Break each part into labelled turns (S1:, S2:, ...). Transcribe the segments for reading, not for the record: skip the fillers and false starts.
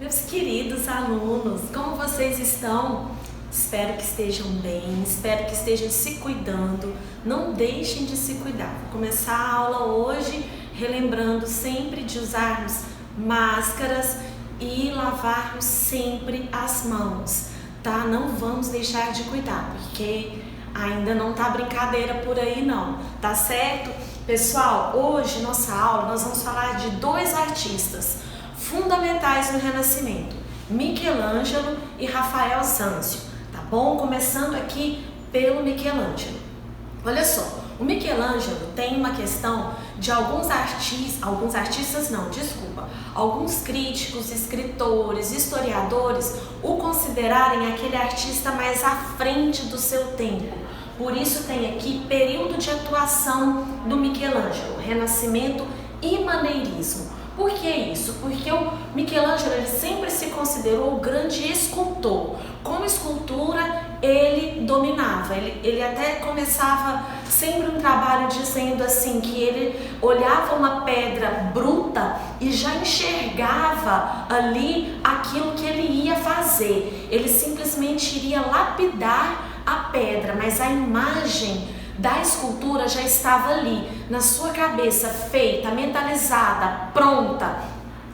S1: Meus queridos alunos, como vocês estão? Espero que estejam bem, espero que estejam se cuidando. Não deixem de se cuidar. Vou começar a aula hoje relembrando sempre de usarmos máscaras e lavarmos sempre as mãos, tá? Não vamos deixar de cuidar, porque ainda não tá brincadeira por aí não, tá certo? Pessoal, hoje nossa aula nós vamos falar de dois artistas fundamentais no Renascimento, Michelangelo e Rafael Sanzio, tá bom? Começando aqui pelo Michelangelo. Olha só, o Michelangelo tem uma questão de alguns críticos, escritores, historiadores o considerarem aquele artista mais à frente do seu tempo. Por isso tem aqui período de atuação do Michelangelo, Renascimento e Maneirismo. Por que isso? Porque o Michelangelo ele sempre se considerou o grande escultor. Com escultura ele dominava, ele até começava sempre um trabalho dizendo assim que ele olhava uma pedra bruta e já enxergava ali aquilo que ele ia fazer. Ele simplesmente iria lapidar a pedra, mas a imagem da escultura já estava ali, na sua cabeça, feita, mentalizada, pronta.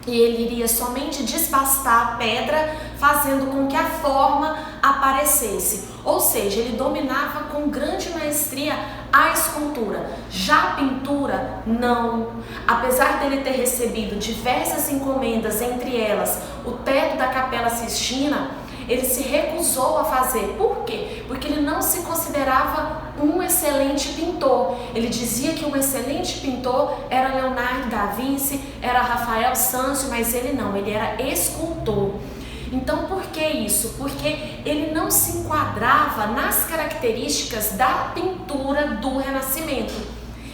S1: E ele iria somente desbastar a pedra, fazendo com que a forma aparecesse. Ou seja, ele dominava com grande maestria a escultura. Já a pintura, não. Apesar dele ter recebido diversas encomendas, entre elas o teto da Capela Sistina, ele se recusou a fazer. Por quê? Porque ele não se considerava um excelente pintor. Ele dizia que um excelente pintor era Leonardo da Vinci, era Rafael Sanzio, mas ele não, ele era escultor. Então, por que isso? Porque ele não se enquadrava nas características da pintura do Renascimento.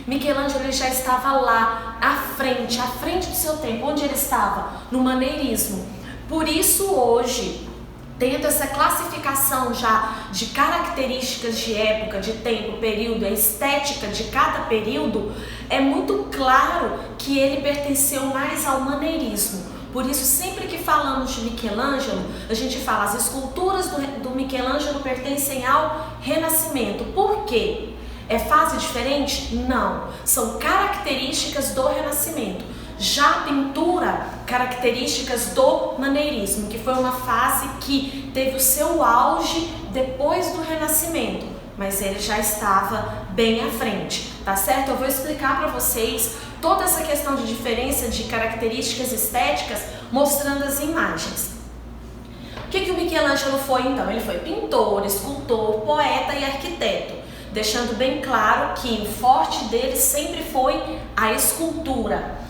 S1: Michelangelo ele já estava lá, à frente do seu tempo. Onde ele estava? No maneirismo. Por isso, hoje, tendo essa classificação já de características de época, de tempo, período, a estética de cada período, é muito claro que ele pertenceu mais ao maneirismo. Por isso, sempre que falamos de Michelangelo, a gente fala as esculturas do Michelangelo pertencem ao Renascimento. Por quê? É fase diferente? Não. São características do Renascimento. Já a pintura, características do maneirismo, que foi uma fase que teve o seu auge depois do Renascimento, mas ele já estava bem à frente, tá certo? Eu vou explicar para vocês toda essa questão de diferença de características estéticas, mostrando as imagens. O que o Michelangelo foi então? Ele foi pintor, escultor, poeta e arquiteto, deixando bem claro que o forte dele sempre foi a escultura.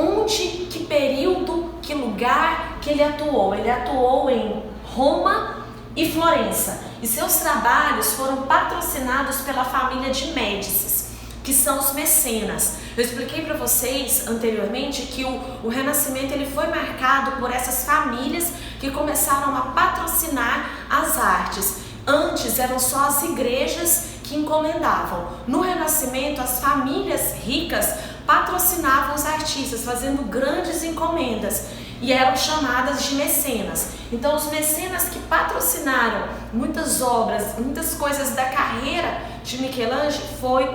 S1: Onde, que período, que lugar que ele atuou? Ele atuou em Roma e Florença. E seus trabalhos foram patrocinados pela família de Médicis, que são os mecenas. Eu expliquei para vocês anteriormente que o Renascimento ele foi marcado por essas famílias que começaram a patrocinar as artes. Antes eram só as igrejas que encomendavam. No Renascimento, as famílias ricas patrocinavam os artistas, fazendo grandes encomendas, e eram chamadas de mecenas. Então, os mecenas que patrocinaram muitas obras, muitas coisas da carreira de Michelangelo foi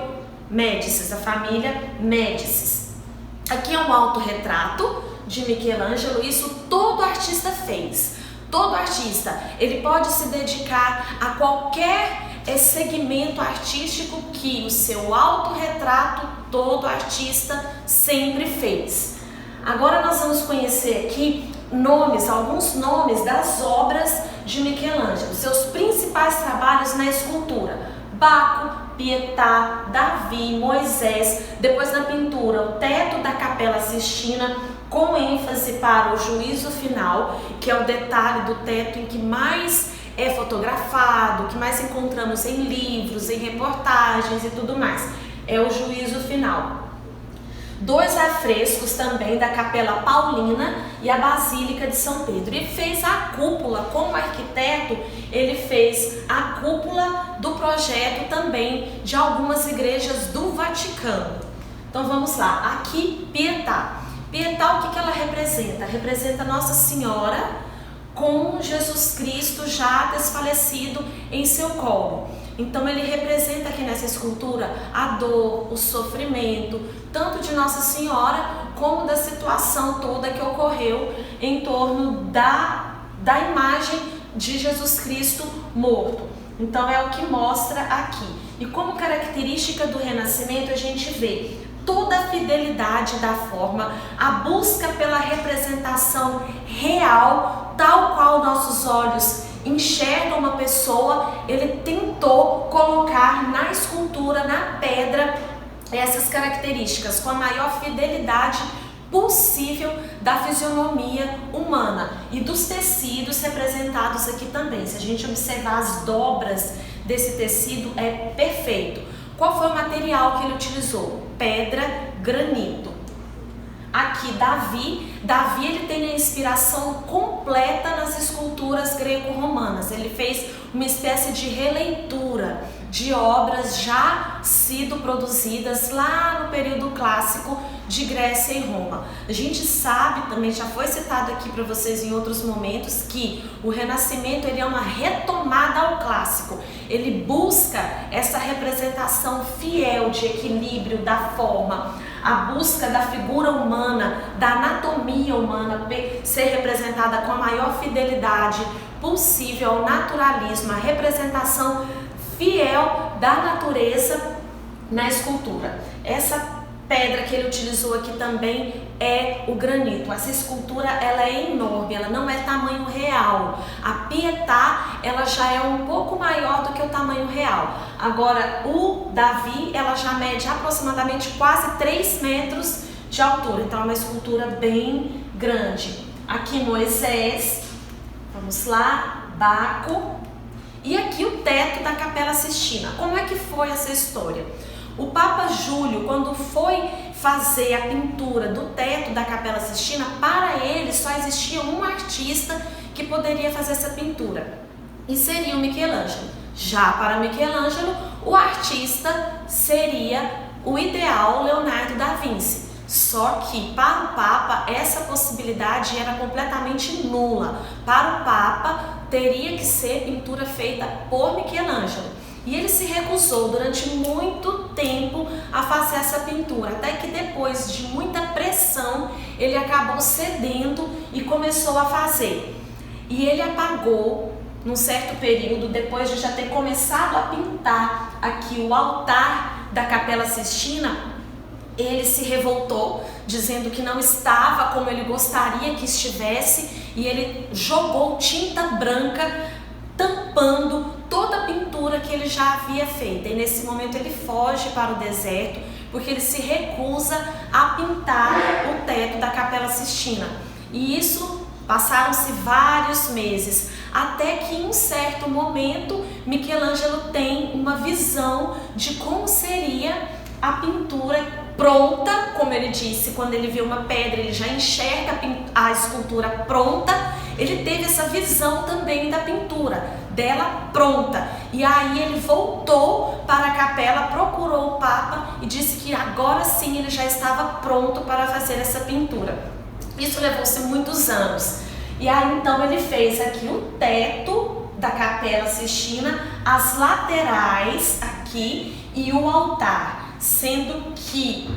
S1: Médicis, a família Médicis. Aqui é um autorretrato de Michelangelo, isso todo artista fez. Todo artista, ele pode se dedicar a qualquer segmento artístico que o seu autorretrato todo artista sempre fez. Agora nós vamos conhecer aqui alguns nomes das obras de Michelangelo, seus principais trabalhos na escultura: Baco, Pietà, Davi, Moisés. Depois na pintura, o teto da Capela Sistina, com ênfase para o juízo final, que é o detalhe do teto em que mais é fotografado, que mais encontramos em livros, em reportagens e tudo mais. É o juízo final. Dois afrescos também da Capela Paulina e a Basílica de São Pedro. E fez a cúpula, como arquiteto, ele fez a cúpula do projeto também de algumas igrejas do Vaticano. Então vamos lá, aqui Pietà. Pietà, o que ela representa? Representa Nossa Senhora com Jesus Cristo já desfalecido em seu colo. Então ele representa aqui nessa escultura a dor, o sofrimento, tanto de Nossa Senhora como da situação toda que ocorreu em torno da imagem de Jesus Cristo morto. Então é o que mostra aqui. E como característica do Renascimento a gente vê toda a fidelidade da forma, a busca pela representação real, tal qual nossos olhos enxergam uma pessoa. Ele tentou colocar na escultura, na pedra, essas características com a maior fidelidade possível da fisionomia humana e dos tecidos representados aqui também. Se a gente observar as dobras desse tecido, é perfeito. Qual foi o material que ele utilizou? Pedra, granito. Aqui Davi ele tem a inspiração completa nas esculturas greco-romanas. Ele fez uma espécie de releitura de obras já sido produzidas lá no período clássico de Grécia e Roma. A gente sabe, também já foi citado aqui para vocês em outros momentos, que o Renascimento ele é uma retomada ao clássico. Ele busca essa representação fiel de equilíbrio da forma, a busca da figura humana, da anatomia humana ser representada com a maior fidelidade possível ao naturalismo, a representação fiel da natureza na escultura. Essa pedra que ele utilizou aqui também é o granito. Essa escultura ela é enorme, ela não é tamanho real. A Pietà ela já é um pouco maior do que o tamanho real. Agora o Davi ela já mede aproximadamente quase 3 metros de altura, então é uma escultura bem grande. Aqui Moisés, vamos lá, Baco, e aqui o teto da Capela Sistina. Como é que foi essa história? O Papa Júlio, quando foi fazer a pintura do teto da Capela Sistina, para ele só existia um artista que poderia fazer essa pintura, e seria o Michelangelo. Já para Michelangelo, o artista seria o ideal Leonardo da Vinci. Só que para o Papa essa possibilidade era completamente nula. Para o Papa teria que ser pintura feita por Michelangelo. E ele se recusou durante muito tempo a fazer essa pintura, até que depois de muita pressão ele acabou cedendo e começou a fazer. E ele apagou num certo período, depois de já ter começado a pintar aqui o altar da Capela Sistina, ele se revoltou, dizendo que não estava como ele gostaria que estivesse, e ele jogou tinta branca, tampando toda a pintura que ele já havia feito. E nesse momento ele foge para o deserto, porque ele se recusa a pintar o teto da Capela Sistina. E isso passaram-se vários meses, até que em um certo momento Michelangelo tem uma visão de como seria a pintura pronta, como ele disse, quando ele vê uma pedra, ele já enxerga a escultura pronta. Ele teve essa visão também da pintura, dela pronta. E aí ele voltou para a capela, procurou o Papa e disse que agora sim ele já estava pronto para fazer essa pintura. Isso levou-se muitos anos. E aí então ele fez aqui o teto da Capela Sistina, as laterais aqui e o altar, sendo que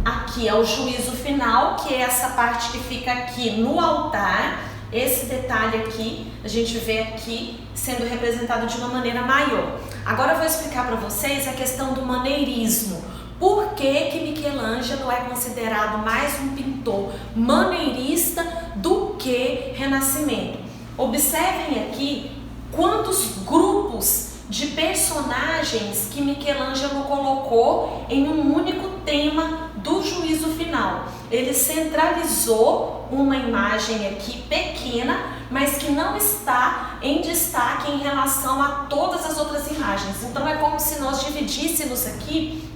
S1: aqui é o juízo final, que é essa parte que fica aqui no altar. Esse detalhe aqui, a gente vê aqui sendo representado de uma maneira maior. Agora eu vou explicar para vocês a questão do maneirismo. Por que Michelangelo é considerado mais um pintor maneirista do que Renascimento? Observem aqui quantos grupos de personagens que Michelangelo colocou em um único tema do juízo final. Ele centralizou uma imagem aqui pequena, mas que não está em destaque em relação a todas as outras imagens. Então é como se nós dividíssemos aqui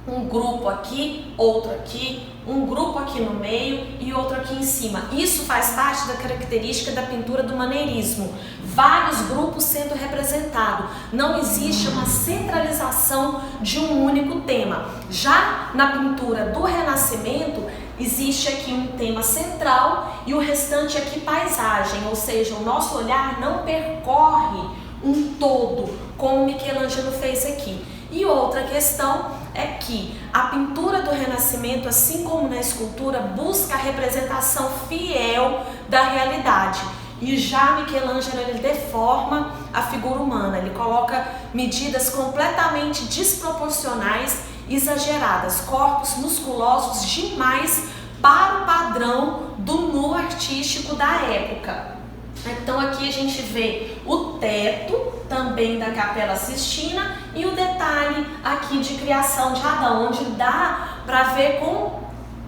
S1: um grupo aqui, outro aqui, um grupo aqui no meio e outro aqui em cima. Isso faz parte da característica da pintura do maneirismo. Vários grupos sendo representados. Não existe uma centralização de um único tema. Já na pintura do Renascimento, existe aqui um tema central e o restante aqui paisagem, ou seja, o nosso olhar não percorre um todo, como Michelangelo fez aqui. E outra questão é que a pintura do Renascimento, assim como na escultura, busca a representação fiel da realidade. E já Michelangelo, ele deforma a figura humana, ele coloca medidas completamente desproporcionais, exageradas, corpos musculosos demais para o padrão do nu artístico da época. Então aqui a gente vê o teto também da Capela Sistina e o detalhe aqui de criação de Adão, onde dá para ver com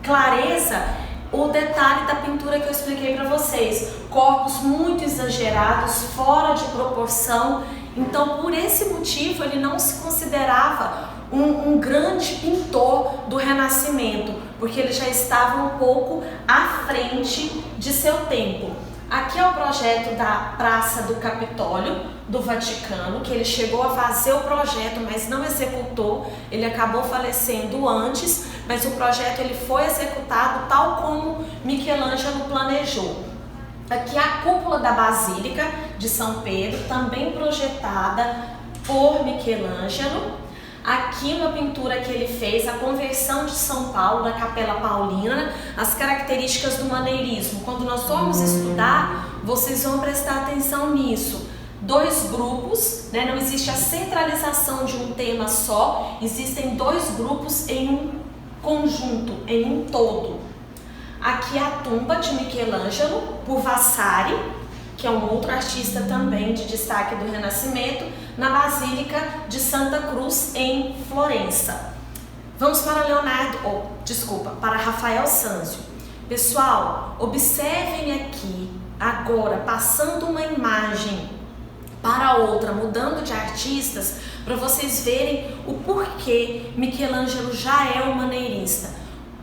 S1: clareza o detalhe da pintura que eu expliquei para vocês. Corpos muito exagerados, fora de proporção. Então, por esse motivo, ele não se considerava um grande pintor do Renascimento, porque ele já estava um pouco à frente de seu tempo. Aqui é o projeto da Praça do Capitólio do Vaticano, que ele chegou a fazer o projeto, mas não executou. Ele acabou falecendo antes, mas o projeto ele foi executado tal como Michelangelo planejou. Aqui é a cúpula da Basílica de São Pedro, também projetada por Michelangelo. Aqui uma pintura que ele fez, a conversão de São Paulo, da Capela Paulina, as características do maneirismo. Quando nós formos estudar, vocês vão prestar atenção nisso. Dois grupos, né? Não existe a centralização de um tema só, existem dois grupos em um conjunto, em um todo. Aqui é a tumba de Michelangelo, por Vasari, que é um outro artista também de destaque do Renascimento, na Basílica de Santa Cruz, em Florença. Vamos para para Rafael Sanzio. Pessoal, observem aqui, agora, passando uma imagem para outra, mudando de artistas, para vocês verem o porquê Michelangelo já é um maneirista.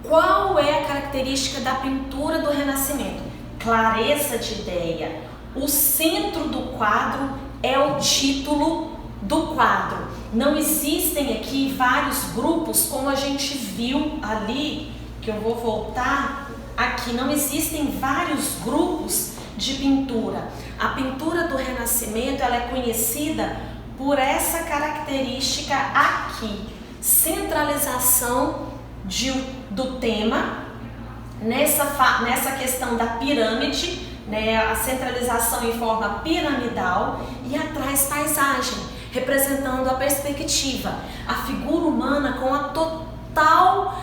S1: Qual é a característica da pintura do Renascimento? Clareza de ideia. O centro do quadro é o título do quadro. Não existem aqui vários grupos, como a gente viu ali, que eu vou voltar aqui. Não existem vários grupos de pintura. A pintura do Renascimento ela é conhecida por essa característica aqui, centralização do tema, nessa questão da pirâmide, né, a centralização em forma piramidal, e atrás paisagem, representando a perspectiva, a figura humana com a total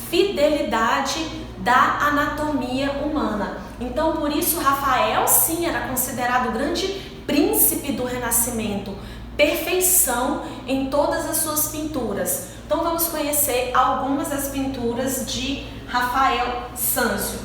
S1: fidelidade da anatomia humana. Então, por isso, Rafael, sim, era considerado o grande príncipe do Renascimento, perfeição em todas as suas pinturas. Então, vamos conhecer algumas das pinturas de Rafael Sanzio.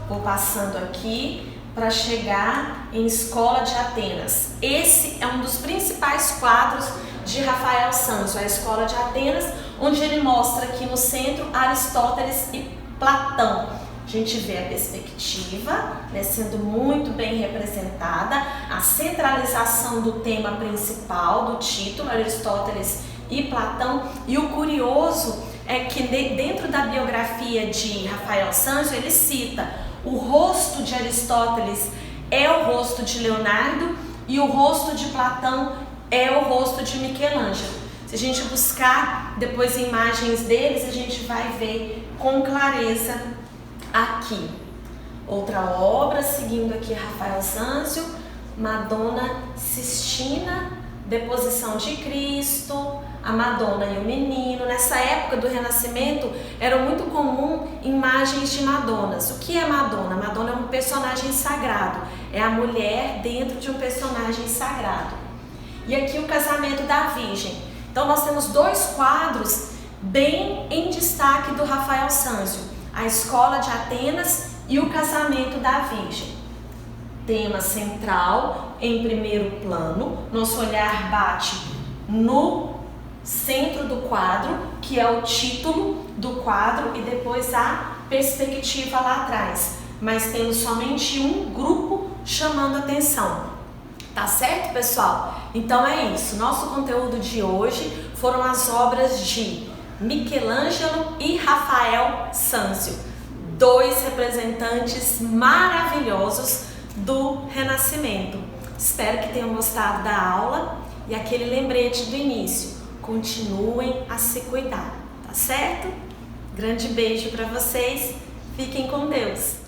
S1: Vou passando aqui para chegar em Escola de Atenas. Esse é um dos principais quadros de Rafael Sanzio, a Escola de Atenas, onde ele mostra aqui no centro Aristóteles e Platão. A gente vê a perspectiva, né, sendo muito bem representada, a centralização do tema principal, do título, Aristóteles e Platão. E o curioso é que dentro da biografia de Rafael Sanzio, ele cita o rosto de Aristóteles é o rosto de Leonardo e o rosto de Platão é o rosto de Michelangelo. Se a gente buscar depois imagens deles, a gente vai ver com clareza aqui. Outra obra, seguindo aqui Rafael Sanzio, Madonna Sistina, Deposição de Cristo, a Madonna e o Menino. Nessa época do Renascimento, era muito comum imagens de Madonas. O que é Madonna? Madonna é um personagem sagrado, é a mulher dentro de um personagem sagrado. E aqui o Casamento da Virgem. Então nós temos dois quadros bem em destaque do Rafael Sanzio, a Escola de Atenas e o Casamento da Virgem. Tema central em primeiro plano, nosso olhar bate no centro do quadro, que é o título do quadro, e depois a perspectiva lá atrás, mas temos somente um grupo chamando atenção. Tá certo, pessoal? Então é isso, nosso conteúdo de hoje foram as obras de Michelangelo e Rafael Sanzio, dois representantes maravilhosos do Renascimento. Espero que tenham gostado da aula e aquele lembrete do início. Continuem a se cuidar, tá certo? Grande beijo para vocês, fiquem com Deus!